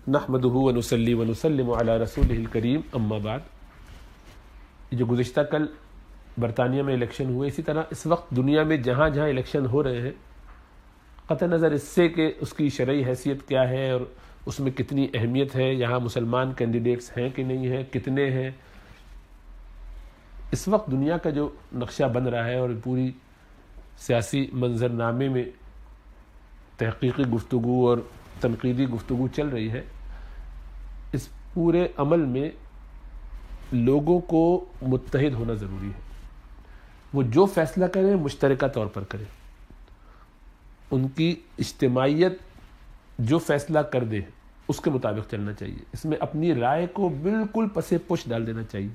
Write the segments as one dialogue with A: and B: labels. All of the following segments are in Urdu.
A: نحمدہ ونصلی ونسلم علی رسولہ الکریم، اما بعد۔ جو گزشتہ کل برطانیہ میں الیکشن ہوئے، اسی طرح اس وقت دنیا میں جہاں جہاں الیکشن ہو رہے ہیں، قطع نظر اس سے کہ اس کی شرعی حیثیت کیا ہے اور اس میں کتنی اہمیت ہے، یہاں مسلمان کینڈیڈیٹس ہیں کہ نہیں ہیں، کتنے ہیں، اس وقت دنیا کا جو نقشہ بن رہا ہے اور پوری سیاسی منظرنامے میں تحقیقی گفتگو اور تنقیدی گفتگو چل رہی ہے، اس پورے عمل میں لوگوں کو متحد ہونا ضروری ہے۔ وہ جو فیصلہ کریں مشترکہ طور پر کریں، ان کی اجتماعیت جو فیصلہ کر دے اس کے مطابق چلنا چاہیے۔ اس میں اپنی رائے کو بالکل پس پش ڈال دینا چاہیے۔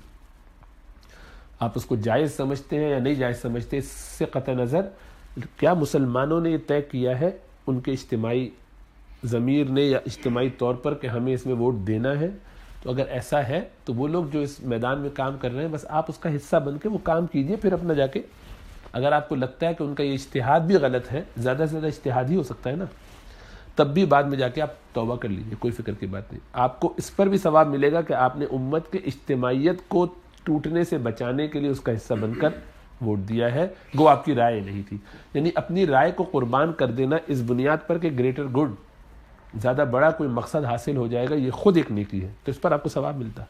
A: آپ اس کو جائز سمجھتے ہیں یا نہیں جائز سمجھتے، اس سے قطع نظر کیا مسلمانوں نے یہ طے کیا ہے ان کے اجتماعی ضمیر نے یا اجتماعی طور پر کہ ہمیں اس میں ووٹ دینا ہے، تو اگر ایسا ہے تو وہ لوگ جو اس میدان میں کام کر رہے ہیں، بس آپ اس کا حصہ بن کے وہ کام کیجئے۔ پھر اپنا جا کے اگر آپ کو لگتا ہے کہ ان کا یہ اجتہاد بھی غلط ہے، زیادہ سے زیادہ اجتہاد ہی ہو سکتا ہے نا، تب بھی بعد میں جا کے آپ توبہ کر لیجئے، کوئی فکر کی بات نہیں۔ آپ کو اس پر بھی ثواب ملے گا کہ آپ نے امت کے اجتماعیت کو ٹوٹنے سے بچانے کے لیے اس کا حصہ بن کر ووٹ دیا ہے، گو آپ کی رائے نہیں تھی۔ یعنی اپنی رائے کو قربان کر دینا اس بنیاد پر کہ گریٹر گڈ، زیادہ بڑا کوئی مقصد حاصل ہو جائے گا، یہ خود ایک نیکی ہے، تو اس پر آپ کو ثواب ملتا۔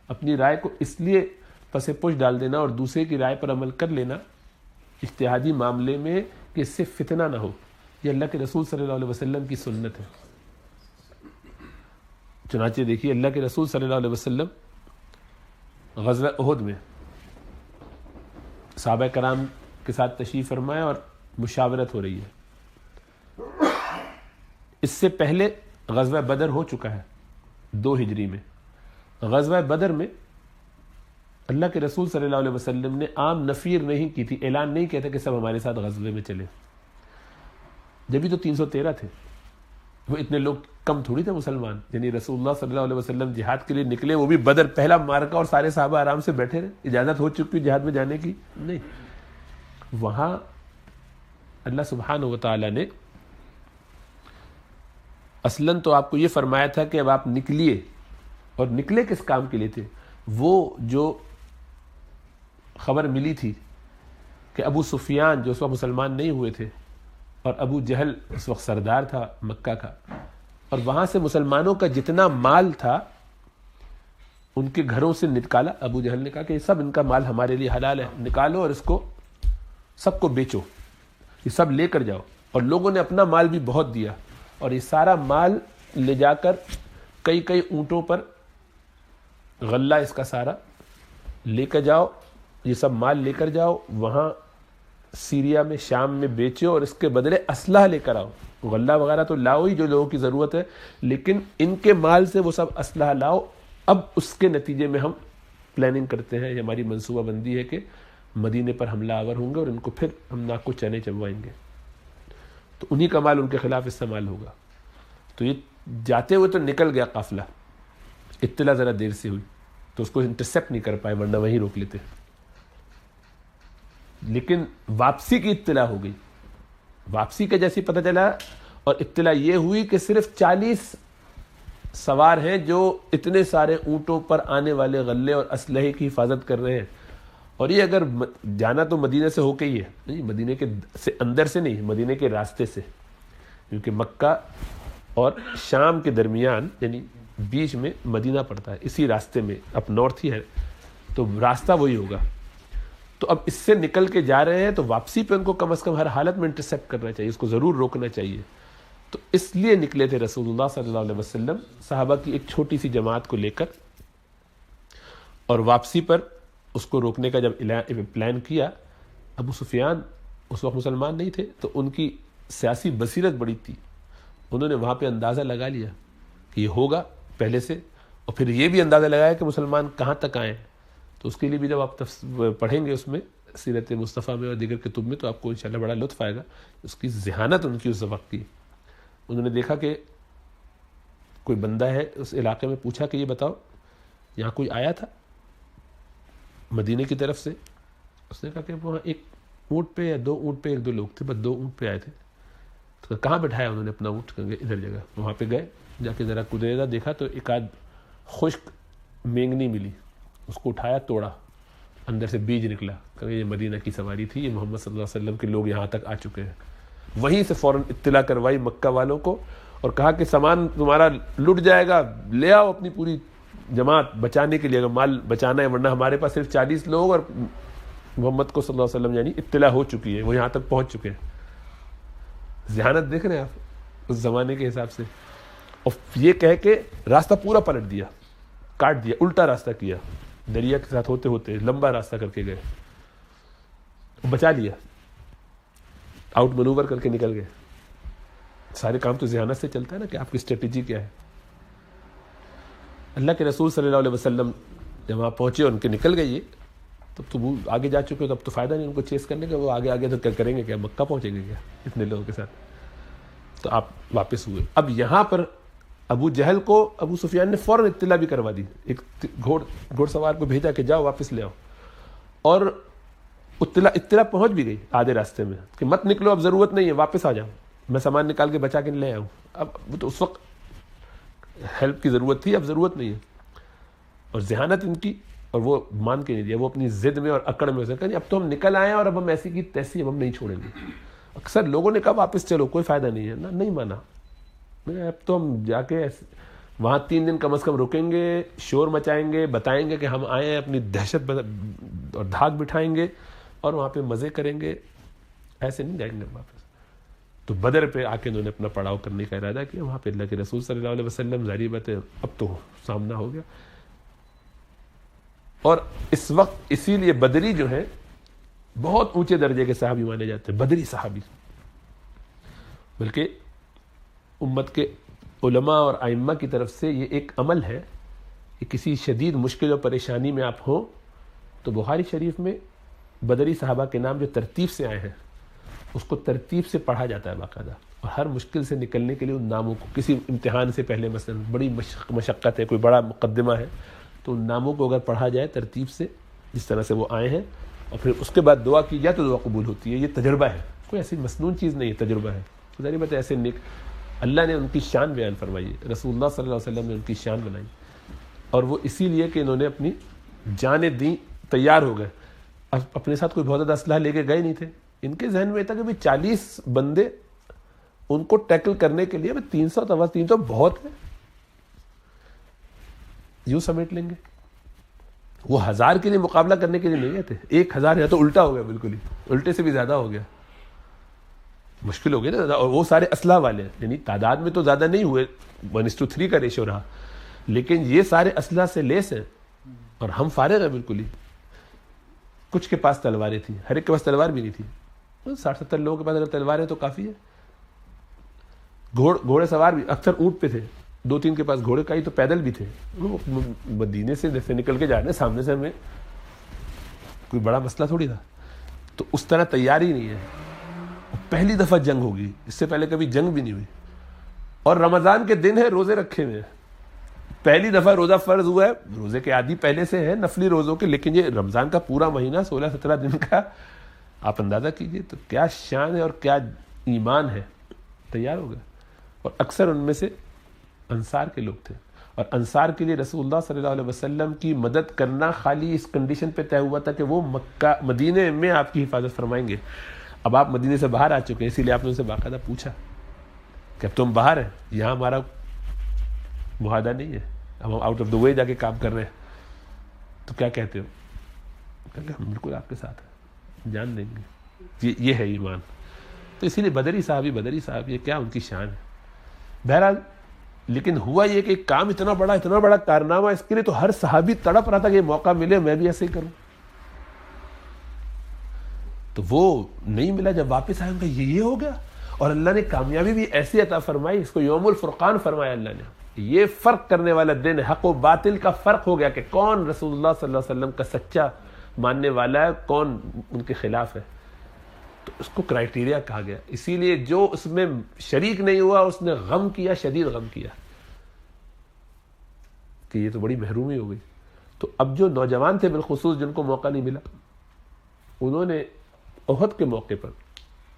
A: اپنی رائے کو اس لیے پس پش ڈال دینا اور دوسرے کی رائے پر عمل کر لینا اجتہادی معاملے میں کہ اس سے فتنہ نہ ہو، یہ اللہ کے رسول صلی اللہ علیہ وسلم کی سنت ہے۔ چنانچہ دیکھیے اللہ کے رسول صلی اللہ علیہ وسلم غزوہ احد میں صحابہ کرام کے ساتھ تشریف فرمایا اور مشاورت ہو رہی ہے۔ اس سے پہلے غزوہ بدر ہو چکا ہے 2 ہجری میں۔ غزوہ بدر میں اللہ کے رسول صلی اللہ علیہ وسلم نے عام نفیر نہیں کی تھی، اعلان نہیں کیا تھا کہ سب ہمارے ساتھ غزوے میں چلے، جبھی تو 313 تھے، وہ اتنے لوگ کم تھوڑی تھے مسلمان۔ یعنی رسول اللہ صلی اللہ علیہ وسلم جہاد کے لیے نکلے، وہ بھی بدر پہلا معرکہ، اور سارے صحابہ آرام سے بیٹھے رہے، اجازت ہو چکی جہاد میں جانے کی نہیں۔ وہاں اللہ سبحانہ و تعالی نے اصلاً تو آپ کو یہ فرمایا تھا کہ اب آپ نکلیے، اور نکلے کس کام کے لیے تھے؟ وہ جو خبر ملی تھی کہ ابو سفیان جو اس وقت مسلمان نہیں ہوئے تھے، اور ابو جہل اس وقت سردار تھا مکہ کا، اور وہاں سے مسلمانوں کا جتنا مال تھا ان کے گھروں سے نکالا۔ ابو جہل نے کہا کہ یہ سب ان کا مال ہمارے لیے حلال ہے، نکالو اور اس کو سب کو بیچو، یہ سب لے کر جاؤ۔ اور لوگوں نے اپنا مال بھی بہت دیا، اور یہ سارا مال لے جا کر کئی اونٹوں پر غلہ اس کا سارا لے کر جاؤ، یہ سب مال لے کر جاؤ، وہاں سیریا میں شام میں بیچو، اور اس کے بدلے اسلحہ لے کر آؤ۔ غلہ وغیرہ تو لاؤ ہی جو لوگوں کی ضرورت ہے، لیکن ان کے مال سے وہ سب اسلحہ لاؤ۔ اب اس کے نتیجے میں ہم پلاننگ کرتے ہیں، یہ ہماری منصوبہ بندی ہے کہ مدینے پر حملہ آور ہوں گے اور ان کو پھر ہم ناک کو چنے چبوائیں گے، تو انہی کا مال ان کے خلاف استعمال ہوگا۔ تو یہ جاتے ہوئے تو نکل گیا قافلہ، اطلاع ذرا دیر سے ہوئی تو اس کو انٹرسیپٹ نہیں کر پائے، ورنہ وہیں روک لیتے، لیکن واپسی کی اطلاع ہو گئی۔ واپسی کا جیسی پتہ چلا، اور اطلاع یہ ہوئی کہ صرف 40 سوار ہیں جو اتنے سارے اونٹوں پر آنے والے غلے اور اسلحے کی حفاظت کر رہے ہیں، اور یہ اگر جانا تو مدینے سے ہو کے ہی ہے، نہیں مدینے کے سے اندر سے نہیں، مدینے کے راستے سے، کیونکہ مکہ اور شام کے درمیان یعنی بیچ میں مدینہ پڑتا ہے، اسی راستے میں، اب نارتھ ہی ہے تو راستہ وہی ہوگا۔ تو اب اس سے نکل کے جا رہے ہیں تو واپسی پہ ان کو کم از کم ہر حالت میں انٹرسیپٹ کرنا چاہیے، اس کو ضرور روکنا چاہیے۔ تو اس لیے نکلے تھے رسول اللہ صلی اللہ علیہ وسلم صحابہ کی ایک چھوٹی سی جماعت کو لے کر، اور واپسی پر اس کو روکنے کا جب پلان کیا، ابو سفیان اس وقت مسلمان نہیں تھے تو ان کی سیاسی بصیرت بڑی تھی، انہوں نے وہاں پہ اندازہ لگا لیا کہ یہ ہوگا پہلے سے، اور پھر یہ بھی اندازہ لگایا کہ مسلمان کہاں تک آئے۔ تو اس کے لیے بھی جب آپ پڑھیں گے اس میں سیرت مصطفیٰ میں اور دیگر کتب میں تو آپ کو انشاءاللہ بڑا لطف آئے گا، اس کی ذہانت ان کی اس وقت کی۔ انہوں نے دیکھا کہ کوئی بندہ ہے اس علاقے میں، پوچھا کہ یہ بتاؤ یہاں کوئی آیا تھا مدینے کی طرف سے؟ اس نے کہا کہ وہاں ایک اونٹ پہ یا 2 اونٹ پہ 1-2 لوگ تھے، بس 2 اونٹ پہ آئے تھے۔ تو کہاں بٹھایا انہوں نے اپنا اونٹ؟ ادھر جگہ. وہاں پہ گئے، جا کے ذرا کدریدا دیکھا تو ایک آدھ خشک مینگنی ملی، اس کو اٹھایا، توڑا، اندر سے بیج نکلا. کہ یہ مدینہ کی سواری تھی، یہ محمد صلی اللہ علیہ وسلم کے لوگ یہاں تک آ چکے ہیں. وہیں سے فوراً اطلاع کروائی مکہ والوں کو اور کہا کہ سامان تمہارا لٹ جائے گا، لے آؤ اپنی پوری جماعت بچانے کے لیے، اگر مال بچانا ہے، ورنہ ہمارے پاس صرف 40 لوگ اور محمد کو صلی اللہ علیہ وسلم یعنی اطلاع ہو چکی ہے، وہ یہاں تک پہنچ چکے ہیں. ذہانت دیکھ رہے ہیں آپ اس زمانے کے حساب سے. اور یہ کہہ کے راستہ پورا پلٹ دیا، کاٹ دیا، الٹا راستہ کیا، دریا کے ساتھ ہوتے ہوتے لمبا راستہ کر کے گئے، بچا لیا، آؤٹ منوور کر کے نکل گئے. سارے کام تو ذہانت سے چلتا ہے نا کہ آپ کی اسٹریٹجی کیا ہے. اللہ کے رسول صلی اللہ علیہ وسلم جب وہاں پہنچے ان کے نکل گئے، یہ تب تو وہ آگے جا چکے، تب تو فائدہ نہیں ان کو چیز کرنے کا. وہ آگے تو کیا کریں گے؟ کیا مکہ پہنچیں گے کیا اتنے لوگوں کے ساتھ؟ تو آپ واپس ہوئے. اب یہاں پر ابو جہل کو ابو سفیان نے فوراً اطلاع بھی کروا دی، ایک گھوڑ سوار کو بھیجا کہ جاؤ واپس لے آؤ. اور اطلاع پہنچ بھی گئی آدھے راستے میں کہ مت نکلو، اب ضرورت نہیں ہے، واپس آ جاؤ، میں سامان نکال کے بچا کے لے آؤں. اب وہ تو اس وقت ہیلپ کی ضرورت تھی، اب ضرورت نہیں ہے. اور ذہانت ان کی، اور وہ مان کے نہیں دیا، وہ اپنی ضد میں اور اکڑ میں سے کہا اب تو ہم نکل آئے ہیں اور اب ہم ایسی کی تیسی، اب ہم نہیں چھوڑیں گے. اکثر لوگوں نے کہا واپس چلو، کوئی فائدہ نہیں ہے، نہیں مانا. اب تو ہم جا کے وہاں 3 دن کم از کم رکیں گے، شور مچائیں گے، بتائیں گے کہ ہم آئے ہیں، اپنی دہشت اور دھاک بٹھائیں گے اور وہاں پہ مزے کریں گے، ایسے نہیں جائیں گے واپس. تو بدر پہ آ کے انہوں نے اپنا پڑاؤ کرنے کا ارادہ کیا. وہاں پہ اللہ کے رسول صلی اللہ علیہ وسلم، ظاہری بات ہے اب تو سامنا ہو گیا. اور اس وقت اسی لیے بدری جو ہے بہت اونچے درجے کے صحابی مانے جاتے ہیں، بدری صحابی. بلکہ امت کے علماء اور ائمہ کی طرف سے یہ ایک عمل ہے کہ کسی شدید مشکل و پریشانی میں آپ ہوں تو بخاری شریف میں بدری صحابہ کے نام جو ترتیب سے آئے ہیں اس کو ترتیب سے پڑھا جاتا ہے باقاعدہ. اور ہر مشکل سے نکلنے کے لیے ان ناموں کو، کسی امتحان سے پہلے مثلا بڑی مشقت ہے، کوئی بڑا مقدمہ ہے، تو ان ناموں کو اگر پڑھا جائے ترتیب سے جس طرح سے وہ آئے ہیں، اور پھر اس کے بعد دعا کی جائے تو دعا قبول ہوتی ہے. یہ تجربہ ہے، کوئی ایسی مسنون چیز نہیں ہے، تجربہ ہے. ظاہر بات ہے ایسے نیک اللہ نے ان کی شان بیان فرمائی، رسول اللہ صلی اللہ علیہ وسلم نے ان کی شان بنائی. اور وہ اسی لیے کہ انہوں نے اپنی جانیں دیں، تیار ہو گئے. اپنے ساتھ کوئی بہت زیادہ اسلحہ لے کے گئے نہیں تھے. ان کے ذہن میں تھا کہ 40 بندے ان کو ٹیکل کرنے کے لیے 300 بہت ہے، یوں سمیٹ لیں گے. وہ 1000 کے لیے مقابلہ کرنے کے لیے نہیں گئے تھے. 1000 یا تو الٹا ہو گیا، بالکل ہی الٹے سے بھی زیادہ ہو گیا، مشکل ہو گیا نا. اور وہ سارے اسلحہ والے ہیں، یعنی تعداد میں تو زیادہ نہیں ہوئے، 1:3 کا ریشو رہا، لیکن یہ سارے اسلحہ سے لیس ہیں اور ہم فارغ ہیں بالکل ہی. کچھ کے پاس تلواریں تھیں، ہر ایک کے پاس تلوار بھی نہیں تھی. 60-70 لوگوں کے پاس اگر تلواریں تو کافی ہے. گھوڑے سوار بھی اکثر اونٹ پہ تھے، 2-3 کے پاس گھوڑے کا ہی، تو پیدل بھی تھے. مدینے سے جیسے نکل کے جا رہے ہیں، سامنے سے ہمیں کوئی بڑا مسئلہ تھوڑی تھا. تو اس طرح تیاری نہیں ہے. پہلی دفعہ جنگ ہوگی، اس سے پہلے کبھی جنگ بھی نہیں ہوئی. اور رمضان کے دن ہے، روزے رکھے ہوئے ہیں. پہلی دفعہ روزہ فرض ہوا ہے. روزے کے عادی پہلے سے ہیں نفلی روزوں کے، لیکن یہ رمضان کا پورا مہینہ 16-17 دن کا، آپ اندازہ کیجئے تو کیا شان ہے اور کیا ایمان ہے. تیار ہو گئے. اور اکثر ان میں سے انصار کے لوگ تھے. اور انصار کے لیے رسول اللہ صلی اللہ علیہ وسلم کی مدد کرنا خالی اس کنڈیشن پہ طے ہوا تھا کہ وہ مدینے میں آپ کی حفاظت فرمائیں گے. اب آپ مدینے سے باہر آ چکے ہیں، اسی لیے آپ نے ان سے باقاعدہ پوچھا کہ اب تم باہر ہیں، یہاں ہمارا معاہدہ نہیں ہے، ہم آؤٹ آف دا وے جا کے کام کر رہے ہیں، تو کیا کہتے ہو؟ کہ ہم بالکل آپ کے ساتھ ہیں، جان دیں گے. یہ ہے ایمان. تو اسی لیے بدری صاحب یہ کیا ان کی شان ہے. بہرحال لیکن ہوا یہ کہ کام اتنا بڑا کارنامہ، اس کے لیے تو ہر صحابی تڑپ رہا تھا کہ یہ موقع ملے میں بھی ایسے ہی کروں. تو وہ نہیں ملا. جب واپس آئے گا یہ ہو گیا. اور اللہ نے کامیابی بھی ایسی عطا فرمائی، اس کو یوم الفرقان فرمایا اللہ نے. یہ فرق کرنے والا دن، حق و باطل کا فرق ہو گیا کہ کون رسول اللہ صلی اللہ علیہ وسلم کا سچا ماننے والا ہے، کون ان کے خلاف ہے. تو اس کو کرائٹیریا کہا گیا. اسی لیے جو اس میں شریک نہیں ہوا اس نے غم کیا، شدید غم کیا کہ یہ تو بڑی محرومی ہو گئی. تو اب جو نوجوان تھے بالخصوص جن کو موقع نہیں ملا، انہوں نے احد کے موقع پر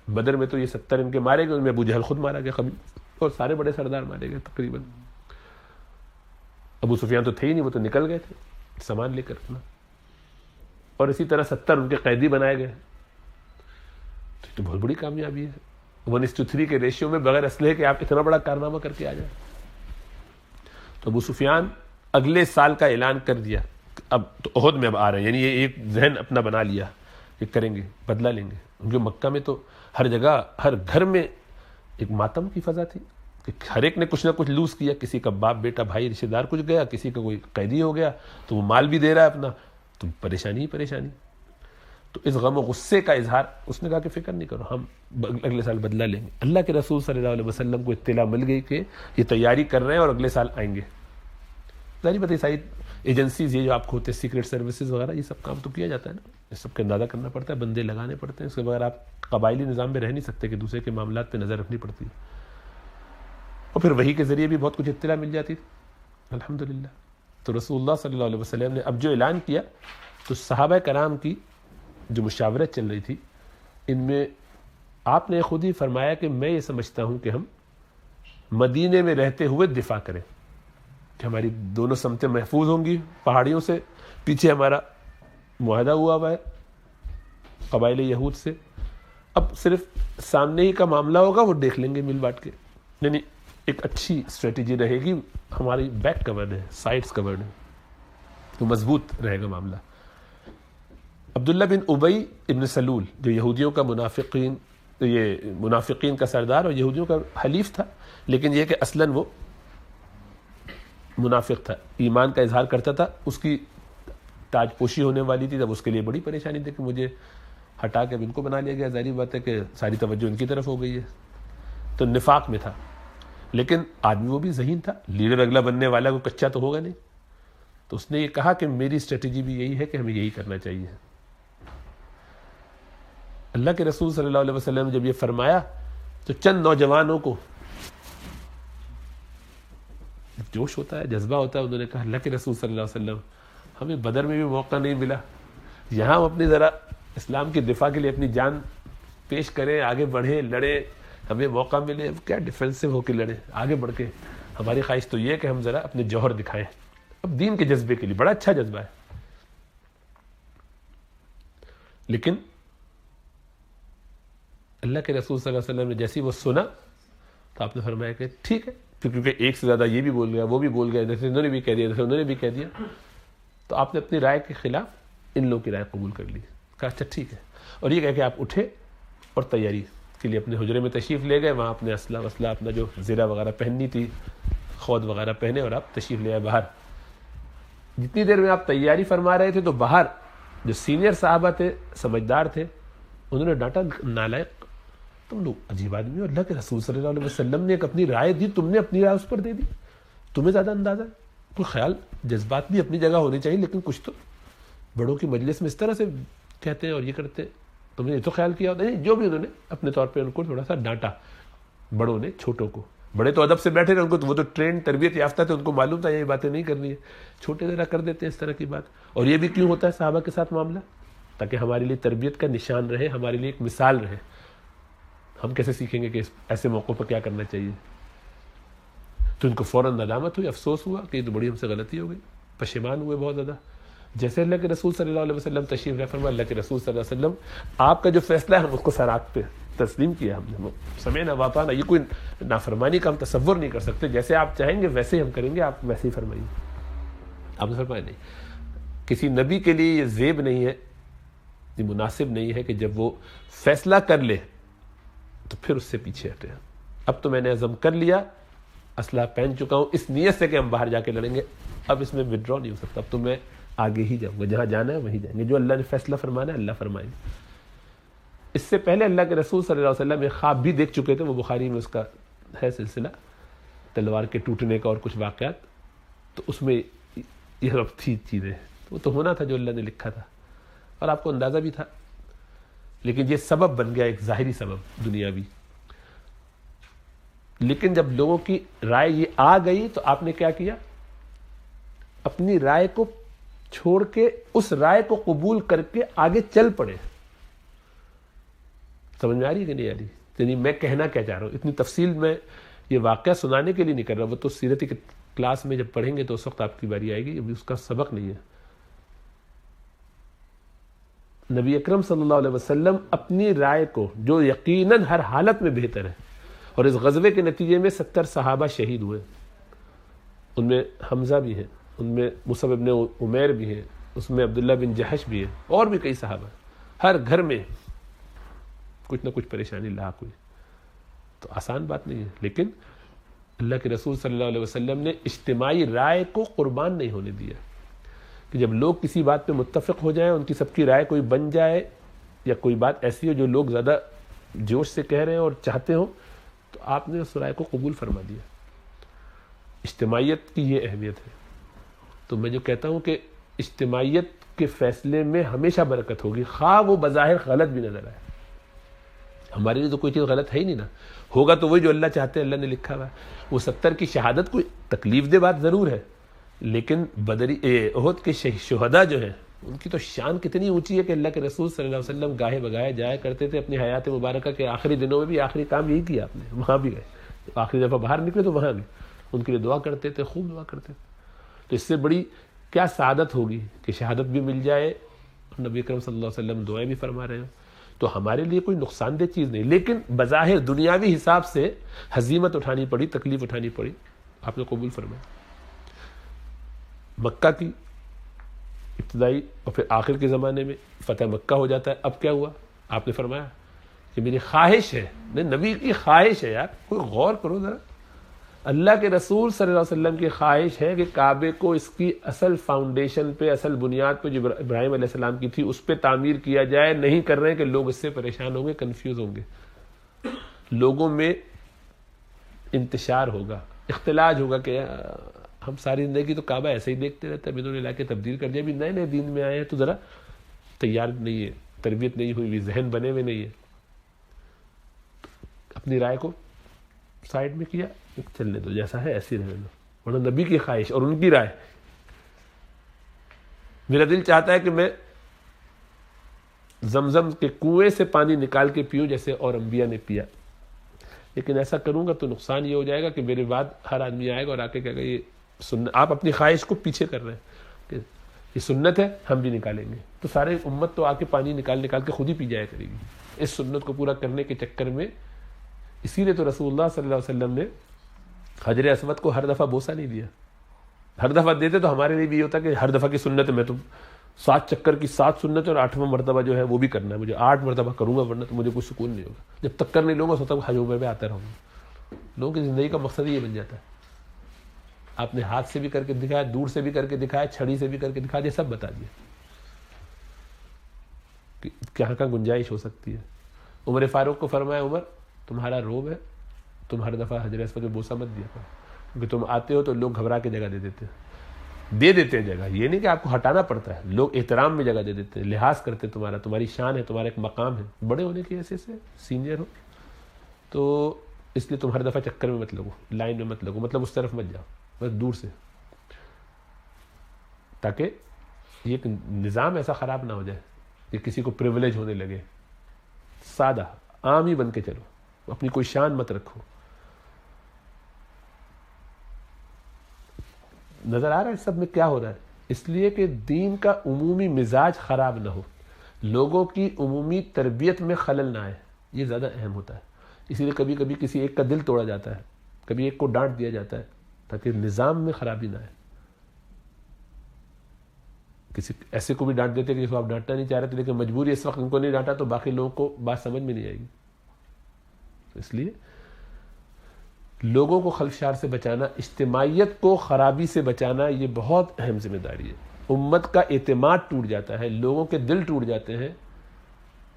A: بدر میں تو یہ 70 ان کے مارے گئے، ان میں ابو جہل خود مارا گیا قبل، اور سارے بڑے سردار مارے گئے تقریباً. ابو سفیان تو تھے ہی نہیں، وہ تو نکل گئے تھے سامان لے کر اپنا. اور اسی طرح 70 ان کے قیدی بنائے گئے. تو بہت بڑی کامیابی ہے 1:3 کے ریشیو میں بغیر اسلحے کے آپ اتنا بڑا کارنامہ کر کے آ جائیں. تو ابو سفیان اگلے سال کا اعلان کر دیا اب تو احد میں اب آ رہے ہیں، یعنی یہ ایک ذہن اپنا بنا لیا کہ کریں گے، بدلہ لیں گے. جو مکہ میں تو ہر جگہ ہر گھر میں ایک ماتم کی فضا تھی کہ ہر ایک نے کچھ نہ کچھ لوز کیا. کسی کا باپ بیٹا بھائی رشتہ دار کچھ گیا، کسی کا کوئی قیدی ہو گیا تو وہ مال بھی دے رہا ہے اپنا، تو پریشانی ہی پریشانی. تو اس غم و غصے کا اظہار اس نے کہا کہ فکر نہیں کرو، ہم اگلے سال بدلہ لیں گے. اللہ کے رسول صلی اللہ علیہ وسلم کو اطلاع مل گئی کہ یہ تیاری کر رہے ہیں اور اگلے سال آئیں گے. ظاہر بات ہے ساری ایجنسیز یہ جو آپ کو ہوتے ہیں سیکرٹ سروسز وغیرہ، یہ سب کام تو کیا جاتا ہے نا، یہ سب کا اندازہ کرنا پڑتا ہے، بندے لگانے پڑتے ہیں. اس کے بغیر آپ قبائلی نظام میں رہ نہیں سکتے کہ دوسرے کے معاملات پہ نظر رکھنی پڑتی ہے. اور پھر وحی کے ذریعے بھی بہت کچھ اطلاع مل جاتی تھی الحمدللہ. تو رسول اللہ صلی اللہ علیہ وسلم نے اب جو اعلان کیا تو صحابہ کرام کی جو مشاورت چل رہی تھی ان میں آپ نے خود ہی فرمایا کہ میں یہ سمجھتا ہوں کہ ہم مدینے میں رہتے ہوئے دفاع کریں کہ ہماری دونوں سمتیں محفوظ ہوں گی پہاڑیوں سے، پیچھے ہمارا معاہدہ ہوا ہے قبائل یہود سے، اب صرف سامنے ہی کا معاملہ ہوگا وہ دیکھ لیں گے مل بانٹ کے. یعنی ایک اچھی اسٹریٹجی رہے گی، ہماری بیک کورڈ ہے، سائڈز کورڈ ہے، تو مضبوط رہے گا معاملہ. عبداللہ بن ابی ابن سلول جو یہودیوں کا منافقین کا سردار اور یہودیوں کا حلیف تھا، لیکن یہ کہ اصلاً وہ منافق تھا، ایمان کا اظہار کرتا تھا، اس کی تاج پوشی ہونے والی تھی. تب اس کے لیے بڑی پریشانی تھی کہ مجھے ہٹا کے ان کو بنا لیا گیا. ظاہری بات ہے کہ ساری توجہ ان کی طرف ہو گئی ہے. تو نفاق میں تھا، لیکن آدمی وہ بھی ذہین تھا، لیڈر اگلا بننے والا کو کچا تو ہوگا نہیں. تو اس نے یہ کہا کہ میری اسٹریٹجی بھی یہی ہے کہ ہمیں یہی کرنا چاہیے. اللہ کے رسول صلی اللہ علیہ وسلم جب یہ فرمایا تو چند نوجوانوں کو جوش ہوتا ہے، جذبہ ہوتا ہے، انہوں نے کہا اللہ کے رسول صلی اللہ علیہ وسلم ہمیں بدر میں بھی موقع نہیں ملا، یہاں ہم اپنی ذرا اسلام کی دفاع کے لیے اپنی جان پیش کریں، آگے بڑھیں، لڑیں، ہمیں موقع ملے. اب کیا ڈیفینسو ہو کے لڑیں، آگے بڑھ کے. ہماری خواہش تو یہ کہ ہم ذرا اپنے جوہر دکھائیں. اب دین کے جذبے کے لیے بڑا اچھا جذبہ ہے. لیکن اللہ کے رسول صلی اللہ علیہ وسلم نے جیسی وہ سنا تو آپ نے فرمایا کہ ٹھیک ہے، کیونکہ ایک سے زیادہ یہ بھی بول گیا، وہ بھی بول گیا، جیسے انہوں نے بھی کہہ دیا، جیسے انہوں نے بھی کہہ دیا، تو آپ نے اپنی رائے کے خلاف ان لوگوں کی رائے قبول کر لی. کہا اچھا ٹھیک ہے. اور یہ کہہ کہ آپ اٹھے اور تیاری کے لیے اپنے حجرے میں تشریف لے گئے. وہاں اپنے اسلحہ اپنا جو زرہ وغیرہ پہننی تھی، خود وغیرہ پہنے، اور آپ تشریف لے آئے باہر. جتنی دیر میں آپ تیاری فرما رہے تھے تو باہر جو سینئر صحابہ تھے، سمجھدار تھے، انہوں نے ڈانٹا نالائق، تم لوگ عجیب آدمی ہو، اللہ کے رسول صلی اللہ علیہ وسلم نے ایک اپنی رائے دی، تم نے اپنی رائے اس پر دے دی، تمہیں زیادہ اندازہ ہے. کوئی خیال، جذبات بھی اپنی جگہ ہونے چاہیے، لیکن کچھ تو بڑوں کی مجلس میں اس طرح سے کہتے ہیں اور یہ کرتے ہیں، تم نے یہ تو خیال کیا ہوتا ہے. جو بھی انہوں نے اپنے طور پہ ان کو تھوڑا سا ڈانٹا، بڑوں نے چھوٹوں کو. بڑے تو ادب سے بیٹھے رہے، ان کو وہ تو ٹرین تربیت یافتہ تھے، ان کو معلوم تھا یہ باتیں نہیں کرنی ہے. چھوٹے ذرا کر دیتے ہیں اس طرح کی بات. اور یہ بھی کیوں ہوتا ہے صحابہ کے ساتھ معاملہ؟ تاکہ ہمارے لیے تربیت کا نشان رہے، ہمارے لیے ایک مثال رہے. ہم کیسے سیکھیں گے کہ ایسے موقعوں پر کیا کرنا چاہیے؟ تو ان کو فوراً ندامت ہوئی، افسوس ہوا کہ یہ تو بڑی ہم سے غلطی ہو گئی، پشیمان ہوئے بہت زیادہ. جیسے اللہ کے رسول صلی اللہ علیہ وسلم تشریف لے فرمایا، اللہ کے رسول صلی اللہ علیہ وسلم آپ کا جو فیصلہ ہے ہم اس کو سراغ پہ تسلیم کیا، ہم نے سمعنا واطعنا. یہ کوئی نافرمانی کا ہم تصور نہیں کر سکتے، جیسے آپ چاہیں گے ویسے ہی ہم کریں گے، آپ ویسے ہی فرمائیے. آپ نے فرمایا نہیں. کسی نبی کے لیے یہ زیب نہیں ہے، یہ مناسب نہیں ہے کہ جب وہ فیصلہ کر لے تو پھر اس سے پیچھے ہٹے. اب تو میں نے عزم کر لیا، اسلحہ پہن چکا ہوں اس نیت سے کہ ہم باہر جا کے لڑیں گے، اب اس میں وڈرا نہیں ہو سکتا، اب تو میں آگے ہی جاؤں گا، جہاں جانا ہے وہیں جائیں گے، جو اللہ نے فیصلہ فرمانا ہے اللہ فرمائیں گے. اس سے پہلے اللہ کے رسول صلی اللہ علیہ وسلم ایک خواب بھی دیکھ چکے تھے، وہ بخاری میں اس کا ہے سلسلہ، تلوار کے ٹوٹنے کا اور کچھ واقعات. تو اس میں یہ سب تھی چیزیں، وہ تو ہونا تھا جو اللہ نے لکھا تھا اور آپ کو اندازہ بھی تھا. لیکن یہ سبب بن گیا، ایک ظاہری سبب دنیاوی. لیکن جب لوگوں کی رائے یہ آ گئی تو آپ نے کیا کیا؟ اپنی رائے کو چھوڑ کے اس رائے کو قبول کر کے آگے چل پڑے. سمجھ میں آ رہی ہے کہ نہیں آ رہی؟ یعنی میں کہنا کیا چاہ رہا ہوں، اتنی تفصیل میں یہ واقعہ سنانے کے لیے نہیں کر رہا، وہ تو سیرت کی کلاس میں جب پڑھیں گے تو اس وقت آپ کی باری آئے گی، ابھی اس کا سبق نہیں ہے۔ نبی اکرم صلی اللہ علیہ وسلم اپنی رائے کو، جو یقیناً ہر حالت میں بہتر ہے، اور اس غزوے کے نتیجے میں 70 صحابہ شہید ہوئے، ان میں حمزہ بھی ہیں، ان میں مصعب ابن عمیر بھی ہیں، اس میں عبداللہ بن جحش بھی ہیں، اور بھی کئی صحابہ، ہر گھر میں کچھ نہ کچھ پریشانی لاحق ہوئی۔ تو آسان بات نہیں ہے، لیکن اللہ کے رسول صلی اللہ علیہ وسلم نے اجتماعی رائے کو قربان نہیں ہونے دیا، کہ جب لوگ کسی بات پہ متفق ہو جائیں، ان کی سب کی رائے کوئی بن جائے، یا کوئی بات ایسی ہو جو لوگ زیادہ جوش سے کہہ رہے ہیں اور چاہتے ہوں، تو آپ نے اس رائے کو قبول فرما دیا۔ اجتماعیت کی یہ اہمیت ہے۔ تو میں جو کہتا ہوں کہ اجتماعیت کے فیصلے میں ہمیشہ برکت ہوگی، خواہ وہ بظاہر غلط بھی نظر آئے۔ ہمارے لیے تو کوئی چیز غلط ہے ہی نہیں نا، ہوگا تو وہی جو اللہ چاہتے ہیں، اللہ نے لکھا ہوا ہے۔ وہ 70 کی شہادت کوئی تکلیف دہ بات ضرور ہے، لیکن احد کے شہداء جو ہیں ان کی تو شان کتنی اونچی ہے کہ اللہ کے رسول صلی اللہ علیہ وسلم گاہے بگاہے جایا کرتے تھے اپنی حیات مبارکہ کے آخری دنوں میں بھی، آخری کام یہی کیا آپ نے، وہاں بھی گئے، آخری دفعہ باہر نکلے تو وہاں گئے، ان کے لیے دعا کرتے تھے، خوب دعا کرتے تھے۔ تو اس سے بڑی کیا سعادت ہوگی کہ شہادت بھی مل جائے اور نبی اکرم صلی اللہ علیہ وسلم دعائیں بھی فرما رہے ہیں۔ تو ہمارے لیے کوئی نقصان دہ چیز نہیں، لیکن بظاہر دنیاوی حساب سے ہزیمت اٹھانی پڑی، تکلیف اٹھانی پڑی، آپ نے قبول فرمایا۔ مکہ کی ابتدائی اور پھر آخر کے زمانے میں فتح مکہ ہو جاتا ہے، اب کیا ہوا؟ آپ نے فرمایا کہ میری خواہش ہے، نہیں نبی کی خواہش ہے، یار کوئی غور کرو ذرا، اللہ کے رسول صلی اللہ علیہ وسلم کی خواہش ہے کہ کعبے کو اس کی اصل فاؤنڈیشن پہ، اصل بنیاد پہ جو ابراہیم علیہ السلام کی تھی اس پہ تعمیر کیا جائے۔ نہیں کر رہے ہیں کہ لوگ اس سے پریشان ہوں گے، کنفیوز ہوں گے، لوگوں میں انتشار ہوگا، اختلاج ہوگا کہ ہم ساری زندگی تو کعبہ ایسے ہی دیکھتے رہتے ہیں، بدون علاقے تبدیل کر دیا، بھی نئے نئے دین میں آئے ہیں تو ذرا تیار نہیں ہے، تربیت نہیں ہوئی، ذہن بنے ہوئے نہیں ہے۔ اپنی رائے کو سائڈ میں کیا، چلنے دو، جیسا ہے ایسے رہنے دو، ورنہ نبی کی خواہش اور ان کی رائے۔ میرا دل چاہتا ہے کہ میں زمزم کے کنویں سے پانی نکال کے پیوں جیسے اور انبیاء نے پیا، لیکن ایسا کروں گا تو نقصان یہ ہو جائے گا کہ میرے بعد ہر آدمی آئے گا اور آ کے کہے گا یہ سنت، آپ اپنی خواہش کو پیچھے کر رہے ہیں کہ یہ سنت ہے، ہم بھی نکالیں گے، تو سارے امت تو آ کے پانی نکال کے خود ہی پی جایا کرے گی اس سنت کو پورا کرنے کے چکر میں۔ اسی لیے تو رسول اللہ صلی اللہ علیہ وسلم نے حجر اسود کو ہر دفعہ بوسہ نہیں دیا، ہر دفعہ دیتے تو ہمارے لیے بھی یہ ہوتا کہ ہر دفعہ کی سنت میں تو 7 چکر کی 7 سنت اور 8واں مرتبہ جو ہے وہ بھی کرنا ہے مجھے، 8 مرتبہ کروں گا ورنہ تو مجھے کوئی سکون نہیں ہوگا، جب تک کر نہیں لوں گا سب تک حج عمرہ پہ آتا رہوں گا۔ لوگوں کی زندگی کا مقصد یہ بن جاتا ہے، آپ نے ہاتھ سے بھی کر کے دکھایا، دور سے بھی کر کے دکھایا، چھڑی سے بھی کر کے دکھا دیا، سب بتا دیا کہ کہاں کا گنجائش ہو سکتی ہے۔ عمر فاروق کو فرمایا عمر تمہارا روب ہے، تم ہر دفعہ حجر اسود پہ بوسہ مت دیا کرو، کیونکہ تم آتے ہو تو لوگ گھبرا کے جگہ دے دیتے ہیں جگہ، یہ نہیں کہ آپ کو ہٹانا پڑتا ہے، لوگ احترام میں جگہ دے دیتے ہیں، لحاظ کرتے تمہارا، تمہاری شان ہے، تمہارا ایک مقام ہے، بڑے ہونے کی حیثیت سے سینئر ہو، تو اس لیے تم ہر دفعہ چکر میں مت لگو، لائن میں مت لگو، مطلب اس طرف مت جاؤ، بس دور سے، تاکہ یہ ایک نظام ایسا خراب نہ ہو جائے کہ کسی کو پریویلیج ہونے لگے۔ سادہ عام ہی بن کے چلو، اپنی کوئی شان مت رکھو۔ نظر آ رہا ہے سب میں کیا ہو رہا ہے؟ اس لیے کہ دین کا عمومی مزاج خراب نہ ہو، لوگوں کی عمومی تربیت میں خلل نہ آئے، یہ زیادہ اہم ہوتا ہے۔ اسی لیے کبھی کبھی کسی ایک کا دل توڑا جاتا ہے، کبھی ایک کو ڈانٹ دیا جاتا ہے، تاکہ نظام میں خرابی نہ آئے۔ کسی ایسے کو بھی ڈانٹ دیتے کہ جس کو آپ ڈانٹنا نہیں چاہ رہے تھے، لیکن مجبوری اس وقت ان کو نہیں ڈانٹا تو باقی لوگوں کو بات سمجھ میں نہیں آئے گی۔ اس لیے لوگوں کو خلفشار سے بچانا، اجتماعیت کو خرابی سے بچانا، یہ بہت اہم ذمہ داری ہے۔ امت کا اعتماد ٹوٹ جاتا ہے، لوگوں کے دل ٹوٹ جاتے ہیں،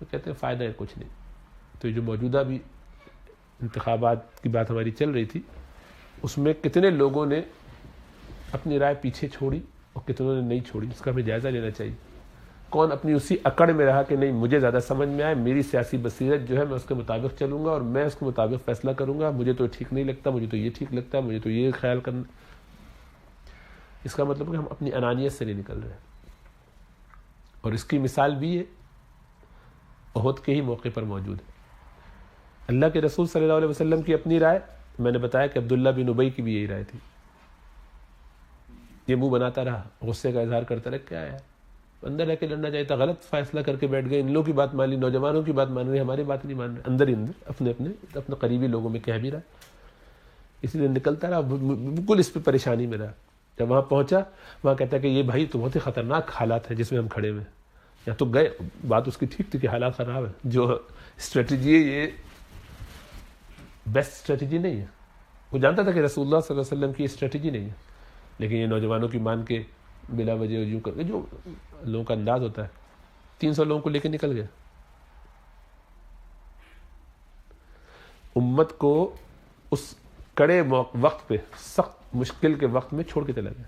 A: وہ کہتے ہیں فائدہ ہے کچھ نہیں۔ تو یہ جو موجودہ بھی انتخابات کی بات ہماری چل رہی تھی، اس میں کتنے لوگوں نے اپنی رائے پیچھے چھوڑی اور کتنوں نے نہیں چھوڑی، اس کا ہمیں جائزہ لینا چاہیے۔ کون اپنی اسی اکڑ میں رہا کہ نہیں مجھے زیادہ سمجھ میں آئے، میری سیاسی بصیرت جو ہے میں اس کے مطابق چلوں گا اور میں اس کے مطابق فیصلہ کروں گا، مجھے تو ٹھیک نہیں لگتا، مجھے تو یہ ٹھیک لگتا ہے، مجھے تو یہ خیال کرنا۔ اس کا مطلب کہ ہم اپنی انانیت سے نہیں نکل رہے، اور اس کی مثال بھی ہے احد کے ہی موقع پر موجود ہے۔ اللہ کے رسول صلی اللہ علیہ وسلم کی اپنی رائے، میں نے بتایا کہ عبداللہ بن ابی کی بھی یہی رائے تھی. یہ منہ بناتا رہا، غصے کا اظہار کرتا رہا، کیا ہے اندر رہ کے لڑنا چاہیے تھا، غلط فیصلہ کر کے بیٹھ گئے، ان لوگوں کی بات مان لی، نوجوانوں کی بات مان رہے، ہماری بات نہیں مان رہے، اندر ہی اندر اپنے قریبی لوگوں میں کہہ بھی رہا. اسی لیے نکلتا رہا، بالکل اس پہ پریشانی میں رہا. جب وہاں پہنچا، وہاں کہتا ہے کہ یہ بھائی تو بہت ہی خطرناک حالات ہیں جس میں ہم کھڑے ہوئے ہیں. یا تو گئے، بات اس کی ٹھیک تھی کہ حالات خراب ہے، جو اسٹریٹجی ہے یہ بیسٹ اسٹریٹجی نہیں ہے. وہ جانتا تھا کہ رسول اللہ صلی اللہ علیہ وسلم کی اسٹریٹجی نہیں ہے، لیکن یہ نوجوانوں کی مان کے بلا وجہ یوں کر کے، جو لوگوں کا انداز ہوتا ہے، 300 لوگوں کو لے کے نکل گئے. امت کو اس کڑے وقت پہ، سخت مشکل کے وقت میں چھوڑ کے چلا گیا.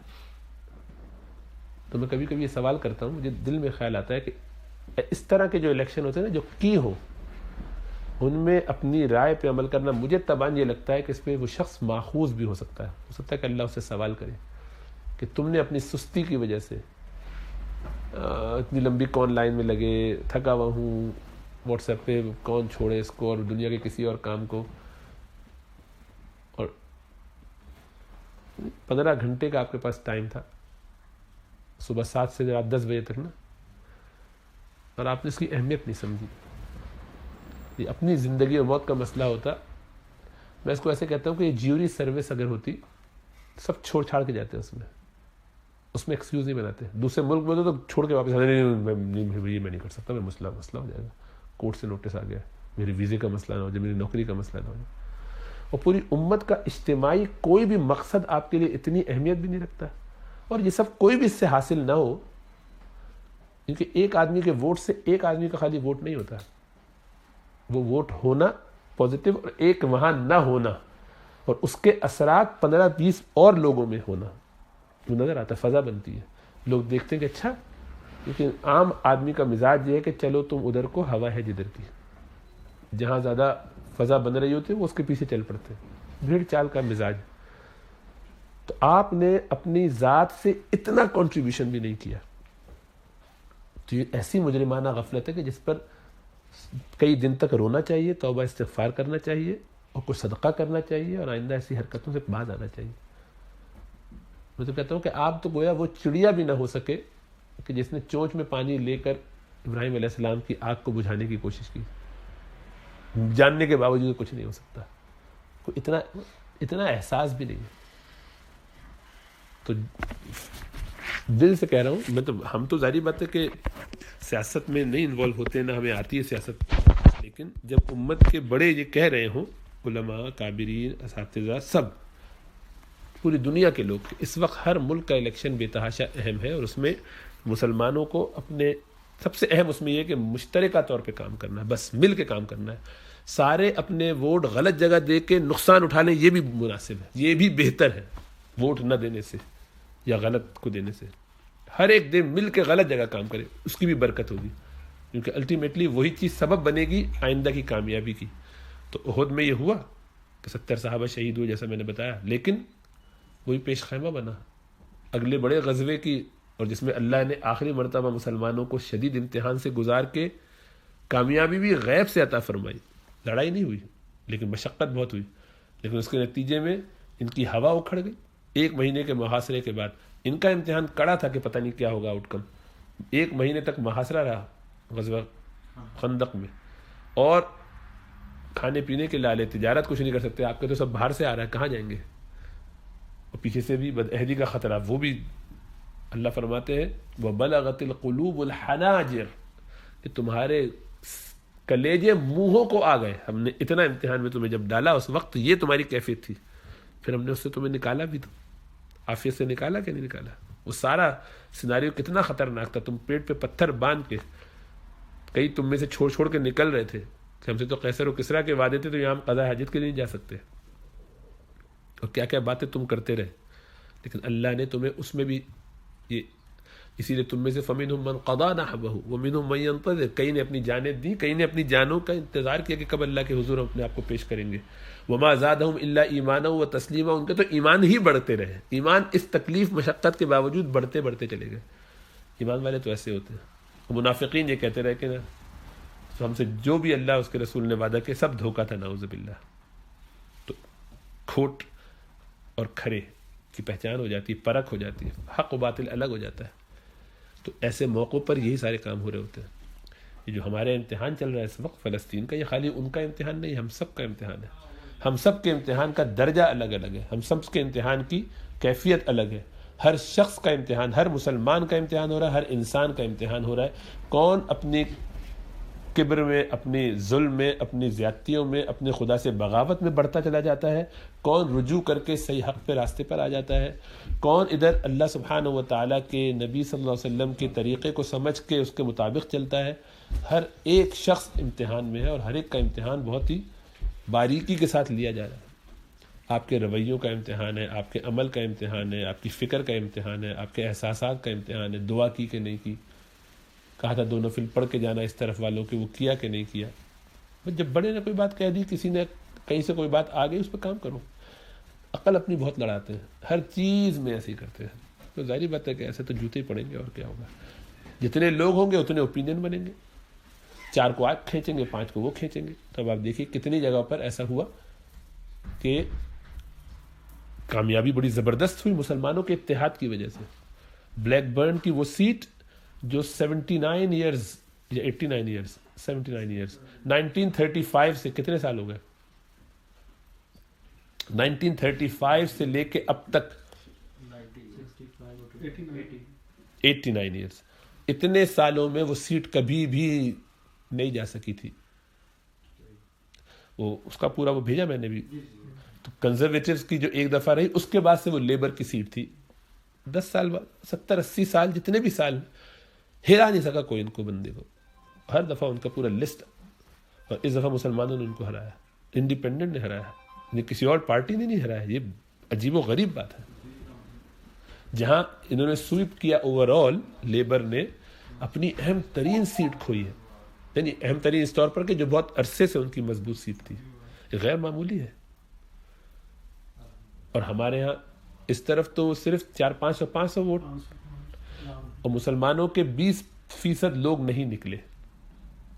A: تو میں کبھی کبھی یہ سوال کرتا ہوں، مجھے دل میں خیال آتا ہے کہ اس طرح کے جو الیکشن ہوتے ہیں نا، جو کی ہو، ان میں اپنی رائے پہ عمل کرنا، مجھے طبعاً یہ لگتا ہے کہ اس پہ وہ شخص ماخوذ بھی ہو سکتا ہے کہ اللہ اسے سوال کرے کہ تم نے اپنی سستی کی وجہ سے اتنی لمبی کون لائن میں لگے، تھکا ہوا ہوں، واٹس ایپ پہ کون چھوڑے اس کو اور دنیا کے کسی اور کام کو، اور 15 گھنٹے کا آپ کے پاس ٹائم تھا، صبح 7 سے رات 10 بجے تک نا، اور آپ نے اس کی اہمیت نہیں سمجھی. یہ اپنی زندگی اور موت کا مسئلہ ہوتا. میں اس کو ایسے کہتا ہوں کہ یہ جیوری سروس اگر ہوتی، سب چھوڑ چھاڑ کے جاتے ہیں اس میں ایکسکیوز نہیں بناتے. دوسرے ملک میں تو چھوڑ کے واپس آتے، میں نہیں کر سکتا، میں مسئلہ ہو جائے گا، کورٹ سے نوٹس آ گیا، میرے ویزے کا مسئلہ نہ ہو جائے، میری نوکری کا مسئلہ نہ ہو جائے. اور پوری امت کا اجتماعی کوئی بھی مقصد آپ کے لیے اتنی اہمیت بھی نہیں رکھتا. اور یہ سب کوئی بھی اس سے حاصل نہ ہو، کیونکہ ایک آدمی کے ووٹ سے ایک آدمی کا خالی ووٹ نہیں ہوتا، وہ ووٹ ہونا پازیٹیو، اور ایک وہاں نہ ہونا، اور اس کے اثرات 15-20 اور لوگوں میں ہونا، وہ نظر آتا ہے، فضا بنتی ہے. لوگ دیکھتے ہیں کہ اچھا، لیکن عام آدمی کا مزاج یہ ہے کہ چلو تم ادھر کو، ہوا ہے جدھر کی، جہاں زیادہ فضا بن رہی ہوتی ہے وہ اس کے پیچھے چل پڑتے ہیں، بھیڑ چال کا مزاج. تو آپ نے اپنی ذات سے اتنا کنٹریبیوشن بھی نہیں کیا. تو یہ ایسی مجرمانہ غفلت ہے کہ جس پر کئی دن تک رونا چاہیے، توبہ استغفار کرنا چاہیے، اور کچھ صدقہ کرنا چاہیے، اور آئندہ ایسی حرکتوں سے باز آنا چاہیے. میں تو کہتا ہوں کہ آپ تو گویا وہ چڑیا بھی نہ ہو سکے کہ جس نے چونچ میں پانی لے کر ابراہیم علیہ السلام کی آگ کو بجھانے کی کوشش کی، جاننے کے باوجود کچھ نہیں ہو سکتا. کوئی اتنا احساس بھی نہیں ہے. تو دل سے کہہ رہا ہوں میں، تو ہم تو ظاہری بات ہے کہ سیاست میں نہیں انوالو ہوتے، نہ ہمیں آتی ہے سیاست، لیکن جب امت کے بڑے یہ کہہ رہے ہوں، علماء، کابرین، اساتذہ، سب پوری دنیا کے لوگ، اس وقت ہر ملک کا الیکشن بے تحاشا اہم ہے، اور اس میں مسلمانوں کو اپنے سب سے اہم اس میں یہ کہ مشترکہ طور پہ کام کرنا ہے، بس مل کے کام کرنا ہے. سارے اپنے ووٹ غلط جگہ دے کے نقصان اٹھا لیں، یہ بھی مناسب ہے، یہ بھی بہتر ہے ووٹ نہ دینے سے یا غلط کو دینے سے. ہر ایک دن مل کے غلط جگہ کام کرے، اس کی بھی برکت ہوگی، کیونکہ الٹیمیٹلی وہی چیز سبب بنے گی آئندہ کی کامیابی کی. تو احد میں یہ ہوا کہ 70 صحابہ شہید ہوئے جیسا میں نے بتایا، لیکن وہی پیش خیمہ بنا اگلے بڑے غزوے کی، اور جس میں اللہ نے آخری مرتبہ مسلمانوں کو شدید امتحان سے گزار کے کامیابی بھی غیب سے عطا فرمائی. لڑائی نہیں ہوئی لیکن مشقت بہت ہوئی، لیکن اس کے نتیجے میں ان کی ہوا اکھڑ گئی. 1 مہینے کے محاصرے کے بعد ان کا امتحان کڑا تھا کہ پتہ نہیں کیا ہوگا آؤٹ کم. 1 مہینے تک محاصرہ رہا غزوہ خندق میں، اور کھانے پینے کے لالے، تجارت کچھ نہیں کر سکتے، آپ کے تو سب باہر سے آ رہا ہے، کہاں جائیں گے، اور پیچھے سے بھی بدعہدی کا خطرہ. وہ بھی اللہ فرماتے ہیں وَبَلَغَتِ الْقُلُوبُ الْحَنَاجِرَ، کہ تمہارے کلیجے منہوں کو آ گئے. ہم نے اتنا امتحان میں تمہیں جب ڈالا، اس وقت یہ تمہاری کیفیت تھی، پھر ہم نے اس سے تمہیں نکالا بھی، تو عافیت سے نکالا کہ نہیں نکالا. وہ سارا سیناریو کتنا خطرناک تھا، تم پیٹ پہ پتھر باندھ کے، کئی تم میں سے چھوڑ کے نکل رہے تھے کہ ہم سے تو قیصر و کسریٰ کے وعدے تھے، تو یہاں ہم قضاء حاجت کے لیے نہیں جا سکتے، اور کیا کیا باتیں تم کرتے رہے. لیکن اللہ نے تمہیں اس میں بھی یہ، اسی لیے تم میں سے فَمِنْهُمْ مَنْ قَضَىٰ نَحْبَهُ وَمِنْهُمْ مَنْ يَنْتَظِرُ، کئی نے اپنی جانیں دی، کئی نے اپنی جانوں کا انتظار کیا کہ کب اللہ کے حضور ہم اپنے آپ کو پیش کریں گے. وَمَا زَادَهُمْ إِلَّا إِيمَانًا وَتَسْلِيمًا، ان کے تو ایمان ہی بڑھتے رہے، ایمان اس تکلیف مشقت کے باوجود بڑھتے چلے گئے. ایمان والے تو ایسے ہوتے ہیں. منافقین یہ کہتے رہے کہ تو ہم سے جو بھی اللہ اس کے رسول نے وعدہ کیا سب دھوکہ تھا، نعوذ باللہ. تو کھوٹ اور کھرے کی پہچان ہو جاتی ہے، پرکھ ہو جاتی ہے، حق و باطل الگ ہو جاتا ہے. تو ایسے موقعوں پر یہی سارے کام ہو رہے ہوتے ہیں. یہ جو ہمارے امتحان چل رہا ہے اس وقت فلسطین کا، یہ خالی ان کا امتحان نہیں، ہم سب کا امتحان ہے. ہم سب کے امتحان کا درجہ الگ الگ ہے، ہم سب کے امتحان کی کیفیت الگ ہے. ہر شخص کا امتحان، ہر مسلمان کا امتحان ہو رہا ہے، ہر انسان کا امتحان ہو رہا ہے. کون اپنی کبر میں، اپنی ظلم میں، اپنی زیادتیوں میں، اپنے خدا سے بغاوت میں بڑھتا چلا جاتا ہے، کون رجوع کر کے صحیح حق پہ راستے پر آ جاتا ہے، کون ادھر اللہ سبحانہ و تعالیٰ کے نبی صلی اللہ علیہ وسلم کے طریقے کو سمجھ کے اس کے مطابق چلتا ہے. ہر ایک شخص امتحان میں ہے، اور ہر ایک کا امتحان بہت ہی باریکی کے ساتھ لیا جا رہا ہے. آپ کے رویوں کا امتحان ہے، آپ کے عمل کا امتحان ہے، آپ کی فکر کا امتحان ہے، آپ کے احساسات کا امتحان ہے. دعا کی کہ نہیں کی، کہا تھا 2 نفل پڑھ کے جانا اس طرف والوں کے، وہ کیا کہ نہیں کیا. جب بڑے نے کوئی بات کہہ دی، کسی نے کہیں سے کوئی بات آ گئی، اس پہ کام کرو. عقل اپنی بہت لڑاتے ہیں، ہر چیز میں ایسے ہی کرتے ہیں. تو ظاہری بات ہے کہ ایسے تو جوتے ہی پڑیں گے، اور کیا ہوگا. جتنے لوگ ہوں گے اتنے اوپینین بنیں گے. 4 کو آپ کھینچیں گے، 5 کو وہ کھینچیں گے. تب آپ دیکھیے کتنی جگہ پر ایسا ہوا کہ کامیابی بڑی زبردست ہوئی مسلمانوں کے اتحاد کی وجہ سے. بلیک برن کی وہ سیٹ جو 79 ایئرز یا 89 ایئرز 79 ایئرز 1935 سے کتنے سال ہو گئے، 1935 سے لے کے اب تک 89 ایئرز، اتنے سالوں میں وہ سیٹ کبھی بھی نہیں جا سکی تھی. وہ اس کا پورا وہ بھیجا میں نے بھی. تو کنزرویٹیوز کی جو ایک دفعہ رہی، اس کے بعد سے وہ لیبر کی سیٹ تھی. 10 سال بعد، 70-80 سال، جتنے بھی سال، ہرا نہیں سکا کوئی ان کو، بندے کو. ہر دفعہ ان کا پورا لسٹ. اور اس دفعہ مسلمانوں نے ان کو ہرایا، انڈیپینڈنٹ نے ہرایا، کسی اور پارٹی نے نہیں ہرایا. یہ عجیب و غریب بات ہے. جہاں انہوں نے سویپ کیا اوور آل، لیبر نے اپنی اہم ترین سیٹ کھوئی ہے. یعنی اہم ترین اس طور پر کہ جو بہت عرصے سے ان کی مضبوط سیٹ تھی. یہ غیر معمولی ہے. اور ہمارے ہاں اس طرف تو صرف 400-500 ووٹ، اور مسلمانوں کے 20% لوگ نہیں نکلے.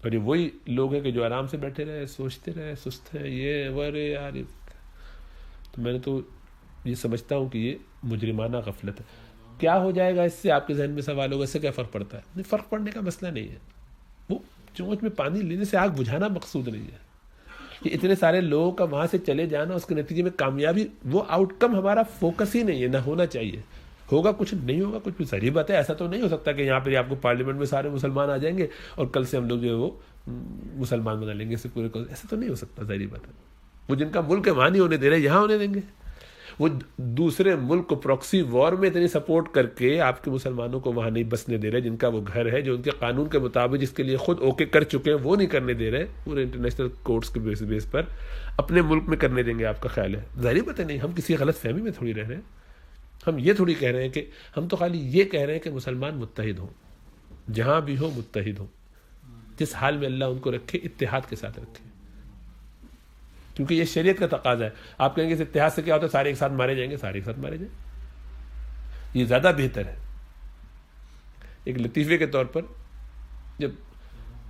A: اور یہ وہی لوگ ہیں کہ جو آرام سے بیٹھے رہے، سوچتے رہے، سست ہیں، یہ ورے یار. تو میں نے تو یہ سمجھتا ہوں کہ یہ مجرمانہ غفلت ہے. کیا ہو جائے گا اس سے، آپ کے ذہن میں سوال ہوگا، اس سے کیا فرق پڑتا ہے؟ نہیں، فرق پڑنے کا مسئلہ نہیں ہے. وہ چونچ میں پانی لینے سے آگ بجھانا مقصود نہیں ہے. کہ اتنے سارے لوگوں کا وہاں سے چلے جانا، اس کے نتیجے میں کامیابی، وہ آؤٹ کم ہمارا فوکس ہی نہیں ہے، نہ ہونا چاہیے. ہوگا کچھ، نہیں ہوگا کچھ بھی. ظاہری بات ہے ایسا تو نہیں ہو سکتا کہ یہاں پہ آپ کو پارلیمنٹ میں سارے مسلمان آ جائیں گے اور کل سے ہم لوگ جو ہے وہ مسلمان بنا لیں گے. پورے ایسا تو نہیں ہو سکتا. ظاہری بات ہے وہ جن کا ملک ہے وہاں نہیں ہونے دے رہے، یہاں ہونے دیں گے. وہ دوسرے ملک کو پروکسی وار میں اتنی سپورٹ کر کے آپ کے مسلمانوں کو وہاں نہیں بسنے دے رہے، جن کا وہ گھر ہے، جو ان کے قانون کے مطابق جس کے لیے خود اوکے کر چکے ہیں، وہ نہیں کرنے دے رہے. پورے انٹرنیشنل کورٹس کے بیس پر اپنے ملک میں کرنے دیں گے، آپ کا خیال ہے؟ ظاہری بات ہے نہیں. ہم کسی غلط فہمی میں تھوڑی رہ رہے ہیں. ہم یہ تھوڑی کہہ رہے ہیں کہ ہم تو خالی یہ کہہ رہے ہیں کہ مسلمان متحد ہوں، جہاں بھی ہو متحد ہوں، جس حال میں اللہ ان کو رکھے اتحاد کے ساتھ رکھے. کیونکہ یہ شریعت کا تقاضا ہے. آپ کہیں گے اس اتحاد سے کیا ہوتا ہے؟ سارے ایک ساتھ مارے جائیں گے. سارے ایک ساتھ مارے جائیں، یہ زیادہ بہتر ہے. ایک لطیفے کے طور پر، جب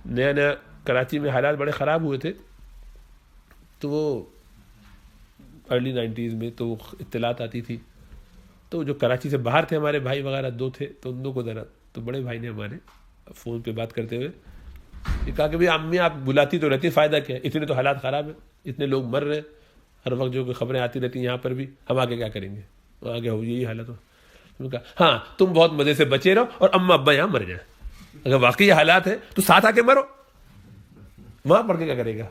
A: نیا نیا کراچی میں حالات بڑے خراب ہوئے تھے، تو وہ ارلی 90s میں تو اطلاعات آتی تھی. تو جو کراچی سے باہر تھے ہمارے بھائی وغیرہ 2 تھے، تو ان لوگوں کو ذرا، تو بڑے بھائی نے ہمارے فون پہ بات کرتے ہوئے یہ کہا کہ بھائی امی آپ بلاتی تو رہتی، فائدہ کیا ہے؟ اتنے تو حالات خراب ہیں، اتنے لوگ مر رہے ہیں، ہر وقت جو خبریں آتی رہتی ہیں یہاں پر بھی، ہم آگے کیا کریں گے؟ آگے ہو یہی حالت ہو. انہوں نے کہا ہاں تم بہت مزے سے بچے رہو اور اماں ابا یہاں مر جائیں. اگر واقعی یہ حالات ہے تو ساتھ آ کے مرو، وہاں پڑھ کے کیا کرے گا؟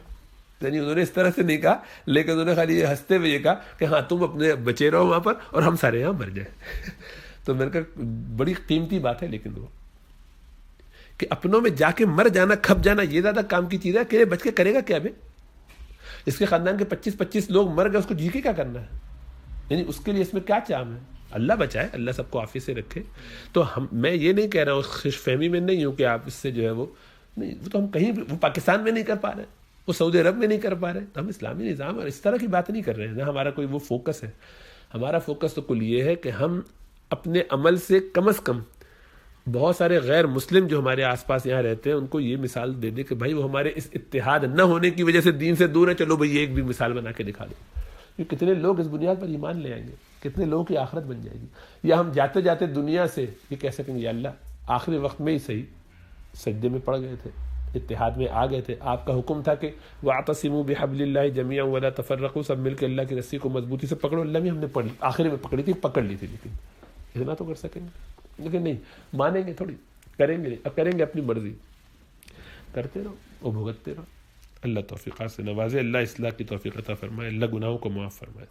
A: یعنی انہوں نے اس طرح سے نہیں کہا، لیکن انہوں نے خالی یہ ہنستے ہوئے یہ کہا کہ ہاں تم اپنے بچے رہو وہاں پر اور ہم سارے یہاں مر جائیں. تو میں نے کہا بڑی قیمتی بات ہے، لیکن وہ کہ اپنوں میں جا کے مر جانا، کھپ جانا، یہ زیادہ کام کی چیز ہے. اکیلے بچ کے کرے گا کیا بے؟ اس کے خاندان کے 25 لوگ مر گئے، اس کو جی کے کیا کرنا ہے؟ یعنی اس کے لیے اس میں کیا چام ہے؟ اللہ بچائے، اللہ سب کو عافیت سے رکھے. تو میں یہ نہیں کہہ رہا ہوں، خوش فہمی میں نہیں ہوں کہ آپ اس سے جو ہے وہ نہیں، وہ تو ہم کہیں بھی، وہ پاکستان میں نہیں کر پا رہے، وہ سعودی عرب میں نہیں کر پا رہے. تو ہم اسلامی نظام اور اس طرح کی بات نہیں کر رہے ہیں، نہ ہمارا کوئی وہ فوکس ہے. ہمارا فوکس تو کل یہ ہے کہ ہم اپنے عمل سے کم از کم بہت سارے غیر مسلم جو ہمارے آس پاس یہاں رہتے ہیں ان کو یہ مثال دے دے کہ بھائی وہ ہمارے اس اتحاد نہ ہونے کی وجہ سے دین سے دور ہیں، چلو بھائی ایک بھی مثال بنا کے دکھا دو. کہ کتنے لوگ اس بنیاد پر ایمان لے آئیں گے، کتنے لوگوں کی آخرت بن جائے گی. یا ہم جاتے جاتے دنیا سے یہ کہہ سکیں گے یا اللہ آخری وقت میں ہی صحیح سجدے میں پڑ گئے تھے، اتحاد میں آ گئے تھے، آپ کا حکم تھا کہ وَاعْتَصِمُوا بِحَبْلِ اللَّهِ جَمِيعًا وَلَا تَفَرَّقُوا، سب مل کے اللہ کی رسی کو مضبوطی سے پکڑو. اللہ بھی ہم نے پڑھی، آخری میں پکڑی تھی، پکڑ لی تھی، لیکن اتنا تو کر سکیں گے. لیکن نہیں مانیں گے تھوڑی، کریں گے نہیں، اب کریں گے اپنی مرضی، کرتے رہو اور بھگتتے رہو. اللہ توفیقات سے نوازے، اللہ اصلاح کی توفیق عطا فرمائے، اللہ گناہوں کو معاف فرمائے.